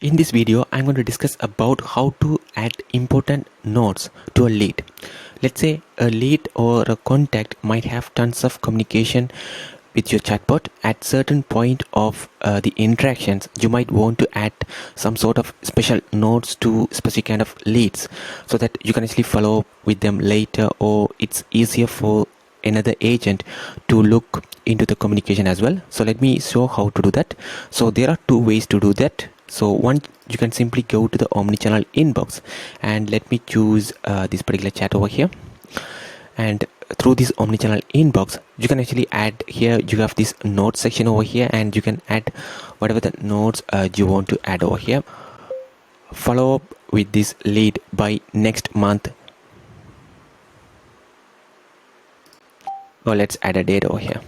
In this video, I'm going to discuss about how to add important notes to a lead. Let's say a lead or a contact might have tons of communication with your chatbot. At certain point of the interactions, you might want to add some sort of special notes to specific kind of leads so that you can actually follow up with them later, or it's easier for another agent to look into the communication as well. So let me show how to do that. So there are two ways to do that. So one, you can simply go to the omnichannel inbox and let me choose this particular chat over here. And through this omnichannel inbox, you can actually add here, you have this notes section over here, and you can add whatever the notes you want to add over here. Follow up with this lead by next month. Or let's add a date over here.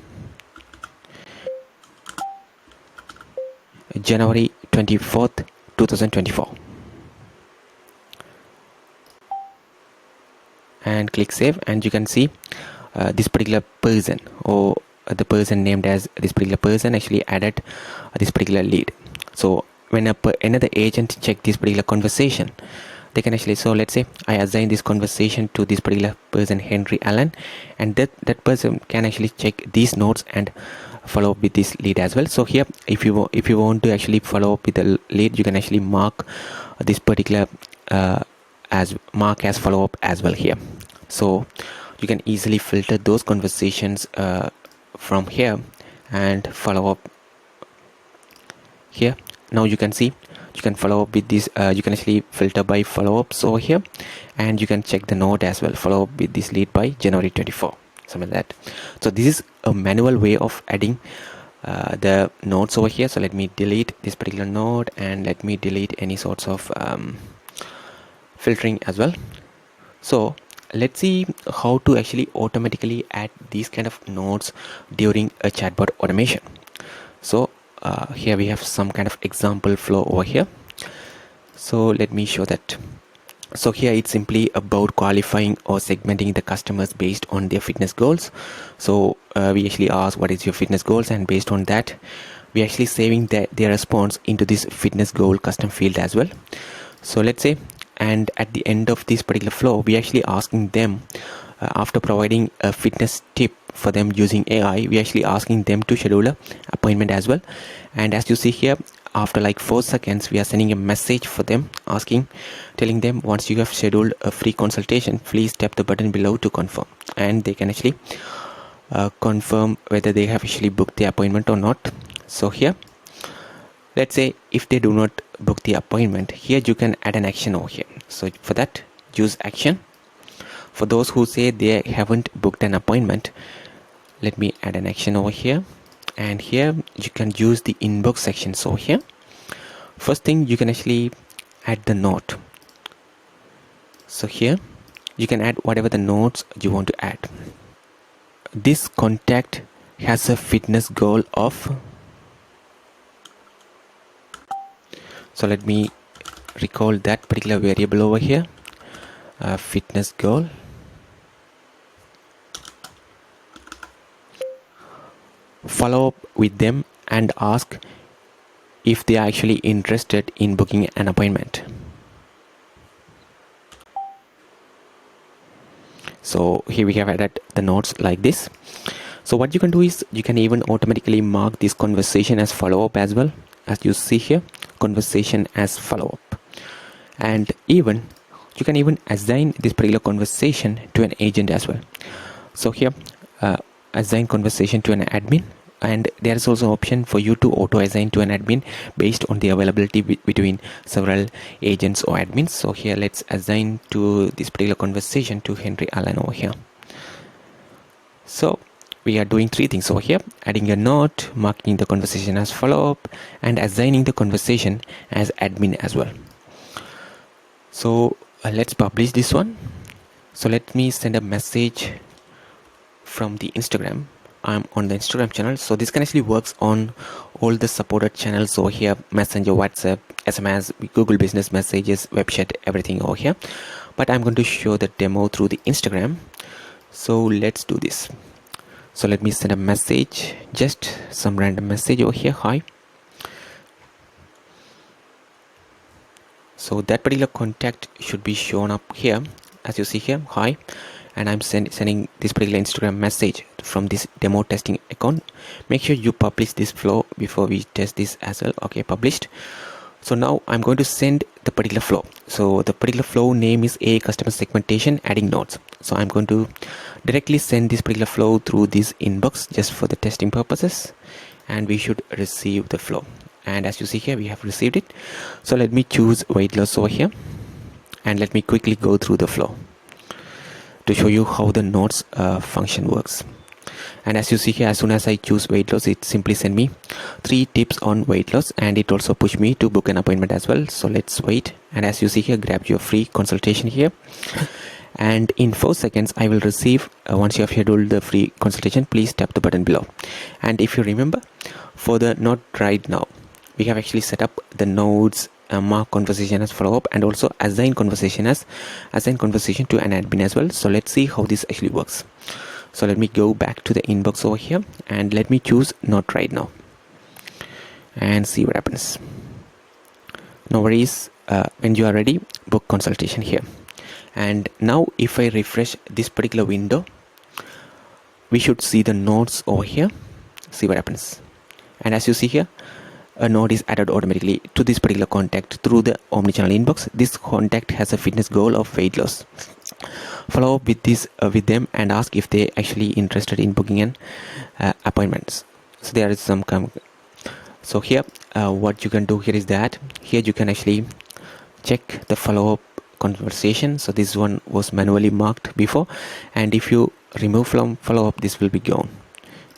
January 24th, 2024. And click save, and you can see this particular person, or the person named as this particular person, actually added this particular lead. So when another agent check this particular conversation, they can actually, so let's say I assign this conversation to this particular person, Henry Allen, and that person can actually check these notes and follow up with this lead as well. So here, if you want to actually follow up with the lead, you can actually mark this particular as follow up as well here. So you can easily filter those conversations from here and follow up here. Now you can see you can follow up with this, you can actually filter by follow-ups over here, and you can check the note as well, follow up with this lead by January 24, something like that. So this is a manual way of adding the notes over here. So let me delete this particular node, and let me delete any sorts of filtering as well. So let's see how to actually automatically add these kind of notes during a chatbot automation. So here we have some kind of example flow over here. So let me show that. So here it's simply about qualifying or segmenting the customers based on their fitness goals. So we actually ask what is your fitness goals, and based on that we actually saving their response into this fitness goal custom field as well. So let's say, and at the end of this particular flow, we actually asking them, after providing a fitness tip for them using AI, we actually asking them to schedule a appointment as well. And as you see here, after like 4 seconds, we are sending a message for them, telling them, once you have scheduled a free consultation, please tap the button below to confirm. And they can actually confirm whether they have actually booked the appointment or not. So here, let's say if they do not book the appointment, here you can add an action over here. So for that, use action. For those who say they haven't booked an appointment, let me add an action over here. And here you can use the inbox section. So here, first thing, you can actually add the note. So here you can add whatever the notes you want to add. This contact has a fitness goal of, so let me recall that particular variable over here, fitness goal. Follow up with them and ask if they are actually interested in booking an appointment. So here we have added the notes like this. So what you can do is you can even automatically mark this conversation as follow up as well, as you see here, conversation as follow up. And even you can even assign this particular conversation to an agent as well. So here, assign conversation to an admin, and there is also an option for you to auto assign to an admin based on the availability between several agents or admins. So here, let's assign to this particular conversation to Henry Allen over here. So we are doing 3 things over here: adding a note, marking the conversation as follow up, and assigning the conversation as admin as well. So let's publish this one. So let me send a message from the Instagram. I'm on the Instagram channel, so this can actually works on all the supported channels over here: Messenger, WhatsApp, SMS, Google Business Messages, web chat, everything over here. But I'm going to show the demo through the Instagram. So let's do this. So let me send a message, just some random message over here. Hi. So that particular contact should be shown up here, as you see here, hi, and I'm sending this particular Instagram message from this demo testing account. Make sure you publish this flow before we test this as well. Okay, published. So now I'm going to send the particular flow. So the particular flow name is a customer segmentation adding nodes. So I'm going to directly send this particular flow through this inbox just for the testing purposes, and we should receive the flow. And as you see here, we have received it. So let me choose weight loss over here, and let me quickly go through the flow to show you how the nodes function works. And as you see here, as soon as I choose weight loss, it simply send me 3 tips on weight loss, and it also push me to book an appointment as well. So let's wait. And as you see here, grab your free consultation here. And in 4 seconds I will receive, once you have scheduled the free consultation, please tap the button below. And if you remember, for the not right now, we have actually set up the nodes, mark conversation as follow-up, and also assign conversation to an admin as well. So let's see how this actually works. So let me go back to the inbox over here, and let me choose not right now and see what happens. No worries. When you are ready, book consultation here. And now if I refresh this particular window, we should see the nodes over here. See what happens. And as you see here, a node is added automatically to this particular contact through the omnichannel inbox. This contact has a fitness goal of weight loss. Follow up with them and ask if they actually interested in booking an appointments. So there is some so here what you can do here is that here you can actually check the follow-up conversation. So this one was manually marked before, and if you remove from follow-up, this will be gone.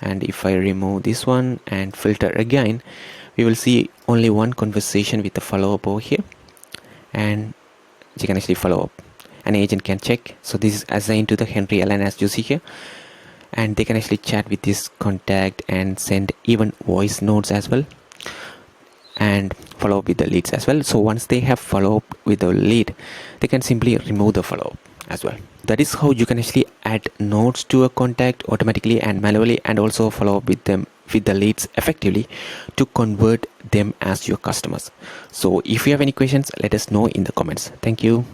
And if I remove this one and filter again, we will see only one conversation with the follow-up over here, and you can actually follow up. An agent can check. So this is assigned to the Henry Allen, as you see here, and they can actually chat with this contact and send even voice notes as well, and follow up with the leads as well. So once they have follow up with the lead, they can simply remove the follow up as well. That is how you can actually add notes to a contact automatically and manually, and also follow up with them with the leads effectively to convert them as your customers. So if you have any questions, let us know in the comments. Thank you.